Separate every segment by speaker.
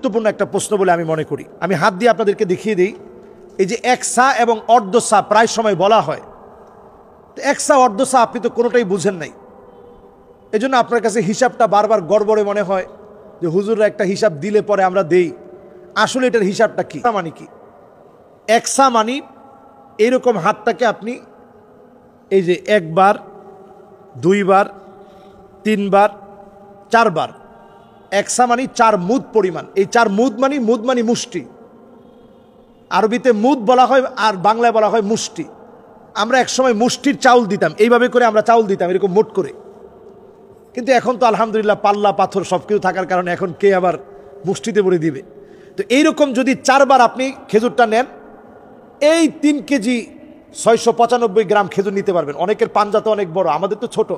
Speaker 1: গুরুত্বপূর্ণ একটা প্রশ্ন বলে আমি মনে করি। আমি হাত দিয়ে আপনাদেরকে দেখিয়ে দিই। এই যে এক সা এবং অর্ধ সা প্রায় সময় বলা হয়, এক সা অর্ধ সা আপনি তো কোনোটাই বুঝেন নাই, এজন্য আপনার কাছে হিসাবটা বারবার গড়বড়ে মনে হয় যে হুজুররা একটা হিসাব দিলে পরে আমরা দেই। আসলে এটার হিসাবটা কি? মানে কি এক সা মানি এইরকম হাতটাকে আপনি এই যে একবার, দুইবার, তিনবার, চারবার, একসা মানি 4 মুদ পরিমাণ। এই 4 মুদ মানি মুষ্টি। আরবিতে মুদ বলা হয় আর বাংলায় বলা হয় মুষ্টি। আমরা একসময় মুষ্টির চাউল দিতাম, এইভাবে করে আমরা চাউল দিতাম এরকম মোট করে। কিন্তু এখন তো আলহামদুলিল্লাহ পাল্লা পাথর সব কিছু থাকার কারণে এখন কে আবার মুষ্টিতে ভরে দিবে। তো এইরকম যদি 4 বার আপনি খেজুরটা নেন, এই 3 কেজি 695 গ্রাম খেজুর নিতে পারবেন। অনেকের পাঞ্জা তো অনেক বড়, আমাদের তো ছোট,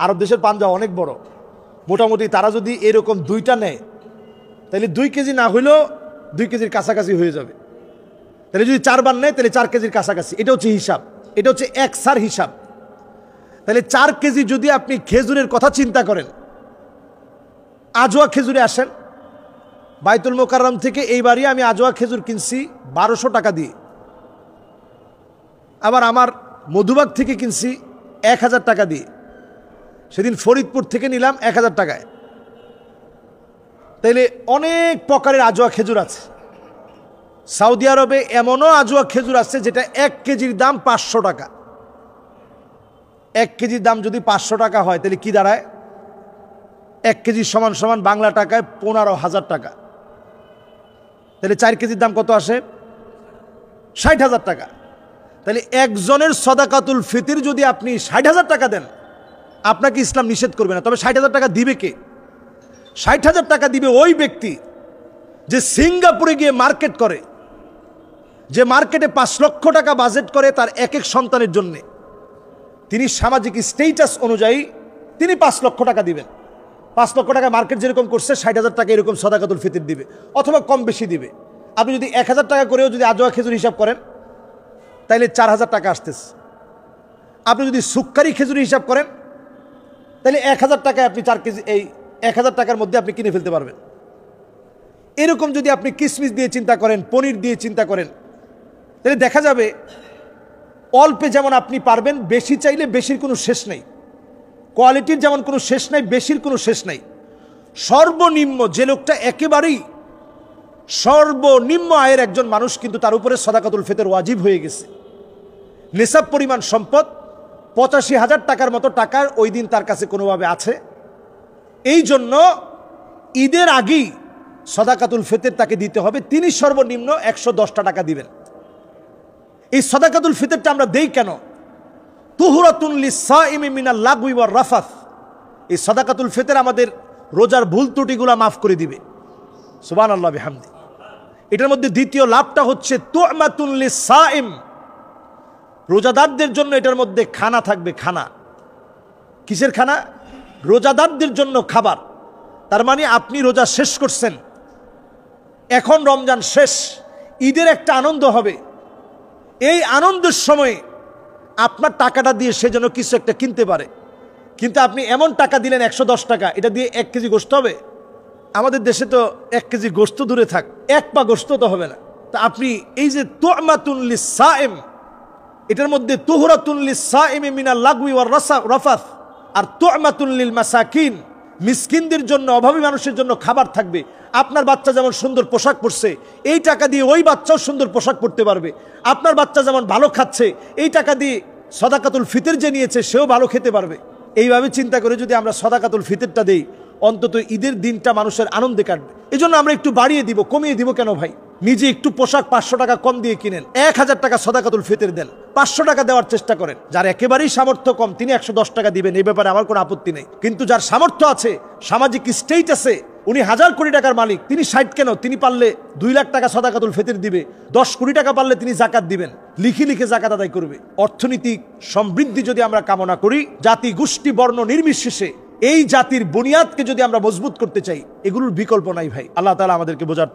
Speaker 1: আরব দেশের পাঞ্জা অনেক বড়। মোটামুটি তারা যদি এরকম 2টা নেয় তাহলে 2 কেজি না হইলেও 2 কেজির কাছাকাছি হয়ে যাবে। তাহলে যদি 4 বার নেয় তাহলে 4 কেজির কাছাকাছি। এটা হচ্ছে হিসাব, এটা হচ্ছে এক সার হিসাব। তাহলে 4 কেজি যদি আপনি খেজুরের কথা চিন্তা করেন, আজোয়া খেজুরে আসেন, বাইতুল মোকাররম থেকে এইবারই আমি আজোয়া খেজুর কিনছি 1200 টাকা দিয়ে। আবার আমার মধুবাগ থেকে কিনছি 1000 টাকা দিয়ে। সেদিন ফরিদপুর থেকে নিলাম 1000 টাকায়। তাইলে অনেক প্রকারের আজোয়া খেজুর আছে। সৌদি আরবে এমনও আজোয়া খেজুর আছে যেটা 1 কেজির দাম 500 টাকা। 1 কেজির দাম যদি 500 টাকা হয় তাহলে কি দাঁড়ায়? 1 কেজি সমান সমান বাংলা টাকায় 15,000 টাকা। তাহলে 4 কেজির দাম কত আসে? 60,000 টাকা। তাহলে একজনের সদাকাতুল ফিতর যদি আপনি 60,000 টাকা দেন, আপনাকে ইসলাম নিষেধ করবে না। তবে 60,000 টাকা দিবে কে? 60,000 টাকা দিবে ওই ব্যক্তি যে সিঙ্গাপুরে গিয়ে মার্কেট করে, যে মার্কেটে 5 লক্ষ টাকা বাজেট করে তার এক এক সন্তানের জন্যে। তিনি সামাজিক স্টেটাস অনুযায়ী তিনি 5 লক্ষ টাকা দিবেন। 5 লক্ষ টাকা মার্কেট যেরকম করছে 60,000 টাকা এরকম সদাকাতুল ফিতর দিবে, অথবা কম বেশি দিবে। আপনি যদি 1000 টাকা করেও যদি আজোয়া খেজুর হিসাব করেন তাইলে 4000 টাকা আসতেছে। আপনি যদি সুক্কারি খেজুর হিসাব করেন তাহলে 1000 টাকায় আপনি 4 কেজি, এই 1000 টাকার মধ্যে আপনি কিনে ফেলতে পারবেন। এরকম যদি আপনি কিশমিশ দিয়ে চিন্তা করেন, পনির দিয়ে চিন্তা করেন, তাহলে দেখা যাবে অল্পে যেমন আপনি পারবেন, বেশি চাইলে বেশির কোনো শেষ নেই। কোয়ালিটির যেমন কোনো শেষ নাই, বেশির কোনো শেষ নাই। সর্বনিম্ন যে লোকটা একেবারেই সর্বনিম্ন আয়ের একজন মানুষ, কিন্তু তার উপরে সদাকাতুল ফিতর ওয়াজিব হয়ে গেছে। নিসাব পরিমাণ সম্পদ 85,000 টাকার মতো টাকার ওই দিন তার কাছে কোনোভাবে আছে। এই জন্য ঈদের আগেই সদাকাতুল ফিতর তাকে দিতে হবে। তিনি সর্বনিম্ন 110টা টাকা দিবেন। এই সদাকাতুল ফিতরটা আমরা দেই কেন? তুহরাতুন লিস-সাইমি মিনাল লাগওয়ি ওয়ার রাফাথ। এই সদাকাতুল ফিতর আমাদের রোজার ভুল ত্রুটিগুলো মাফ করে দিবে। সুবহানাল্লাহ বিহামদি। এটার মধ্যে দ্বিতীয় লাভটা হচ্ছে তু'মাতুন লিস-সাইম। রোজাদারদের জন্য এটার মধ্যে খানা থাকবে। খানা কিসের খানা? রোজাদারদের জন্য খাবার। তার মানে আপনি রোজা শেষ করছেন, এখন রমজান শেষ, ঈদের একটা আনন্দ হবে। এই আনন্দের সময় আপনার টাকাটা দিয়ে সে যেন কিছু একটা কিনতে পারে। কিন্তু আপনি এমন টাকা দিলেন 110 টাকা, এটা দিয়ে 1 কেজি গোশত হবে? আমাদের দেশে তো 1 কেজি গোশত দূরে থাক, 1 পা গোশত তো হবে না। তা আপনি এই যে তু'মাতুন লিস-সাইম, এটার মধ্যে তুহরাতুন লিস-সাইমি মিনাল লাগওয়ি ওয়ার রাফাথ আর তু'মাতুন লিল মাসাকিন, মিসকিনদের জন্য, অভাবী মানুষের জন্য খাবার থাকবে। আপনার বাচ্চা যেমন সুন্দর পোশাক পরছে, এই টাকা দিয়ে ওই বাচ্চাও সুন্দর পোশাক পরতে পারবে। আপনার বাচ্চা যেমন ভালো খাচ্ছে, এই টাকা দিয়ে সদাকাতুল ফিতর যে নিয়েছে সেও ভালো খেতে পারবে। এইভাবে চিন্তা করে যদি আমরা সদাকাতুল ফিতরটা দেই, অন্তত ঈদের দিনটা মানুষের আনন্দে কাটবে। এই জন্য আমরা একটু বাড়িয়ে দিব, কমিয়ে দিব কেন ভাই? নিজে একটু পোশাক 500 টাকা কম দিয়ে কিনেন, 1000 টাকা সদাকাতুল ফিতর দেন, 500 টাকা দেওয়ার চেষ্টা করেন। যার একেবারেই সামর্থ্য কম তিনি 110 টাকা দিবেন, এই ব্যাপারে আমার কোনো আপত্তি নেই। কিন্তু যার সামর্থ্য আছে, সামাজিক স্টেটাসে উনি 1000 কোটি টাকার মালিক, তিনি 60 কেন, তিনি পারলে 2 লাখ টাকা সদাকাতুল ফিতর দিবে, 10 কোটি টাকা পারলে তিনি জাকাত দিবেন, লিখে লিখে জাকাত আদায় করবে। অর্থনৈতিক সমৃদ্ধি যদি আমরা কামনা করি, জাতি গোষ্ঠী বর্ণ নির্বিশেষে এই জাতির বুনিয়াদকে যদি আমরা মজবুত করতে চাই, এগুলোর বিকল্প নাই ভাই। আল্লাহ তাআলা আমাদেরকে বোঝার